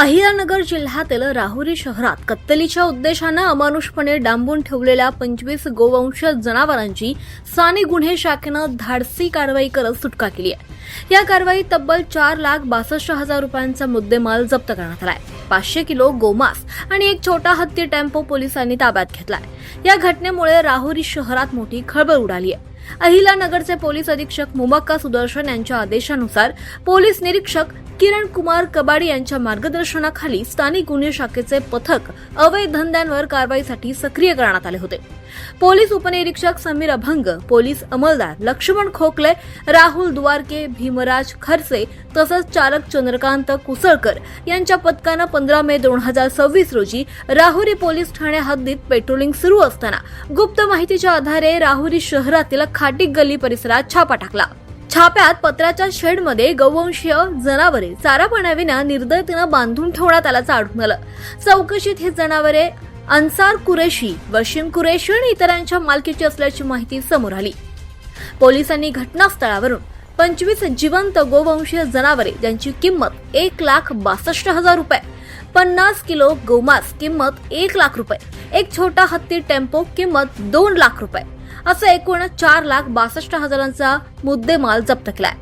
अहिल्यानगर जिल्ह्यातील राहुरी शहरात कत्तलीच्या उद्देशानं अमानुषपणे डांबून ठेवलेल्या 25 गोवंश जनावरांची स्थानिक गुन्हे शाखेनं धाडसी कारवाई करत सुटका केली आहे। या कारवाईत तब्बल 4,62,000 रुपयांचा मुद्देमाल जप्त करण्यात आलाय। 500 किलो गोमांस आणि एक छोटा हत्ती टेम्पो पोलिसांनी ताब्यात घेतलाय। या घटनेमुळे राहुरी शहरात मोठी खळबळ उडाली आहे। अहिल्यानगरचे पोलीस अधीक्षक मुमक्का सुदर्शन यांच्या आदेशानुसार पोलीस निरीक्षक किरण कुमार कबाडी यांच्या मार्गदर्शनाखाली स्थानिक गुन्हे शाखेचे पथक अवैध धंद्यांवर कारवाईसाठी सक्रिय करण्यात आले होते। पोलीस उपनिरीक्षक समीर अभंग, पोलीस अंमलदार लक्ष्मण खोकले, राहुल दुवारके, भीमराज खरसे तसंच चालक चंद्रकांत कुसळकर यांच्या पथकानं 15 मे 2026 रोजी राहुरी पोलीस ठाणे हद्दीत पेट्रोलिंग सुरू असताना गुप्त माहितीच्या आधारे राहुरी शहरातील खाटीक गल्ली परिसरात छापा टाकला। छाप्यात पत्राच्या शेडमध्ये गौवंशीय जनावरे चारा पाण्याविना निर्दयतेनं बांधून ठेवण्यात आल्याचं आढळून आलं। चौकशीत ही जनावरे अन्सार कुरेशी, वशीम कुरेशी आणि इतरांच्या मालकीची असल्याची माहिती समोर आली। पोलिसांनी घटनास्थळावरून 25 जिवंत गोवंशीय जनावरे ज्यांची किंमत 1,62,000 रुपये, 50 किलो गोमांस किंमत 1 लाख रुपये, एक छोटा हत्ती टेम्पो किंमत 2 लाख रुपये असं एकूण 4,62,000चा मुद्देमाल जप्त केलाय।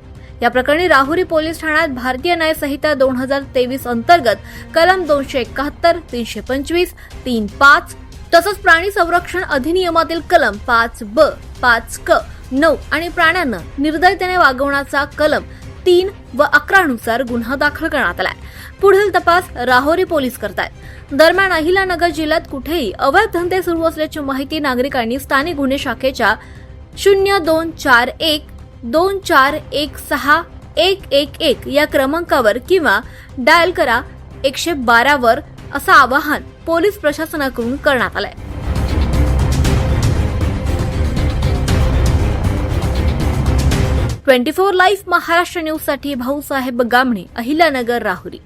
या प्रकरणी राहुरी पोलीस ठाण्यात भारतीय न्याय संहिता 2023 अंतर्गत कलम 271, 325, 3.5 तसंच प्राणी संरक्षण अधिनियमातील कलम 5(ब), 5(क), 9 आणि प्राण्यांना निर्दयतेने वागवण्याचा कलम 3 व 11 नुसार गुन्हा दाखल करण्यात आलाय। पुढील तपास राहुरी पोलीस करतायत। दरम्यान अहिल्यानगर जिल्ह्यात कुठेही अवैध धंदे सुरू असल्याची माहिती नागरिकांनी स्थानिक गुन्हे शाखेच्या 0241 2416 या क्रमांकावर किंवा डायल करा 112 वर असं आवाहन पोलीस प्रशासनाकडून करण्यात आलंय। Twenty four live Maharashtra news साठी भाऊसाहेब गामणे, अहिल्यानगर, राहुरी।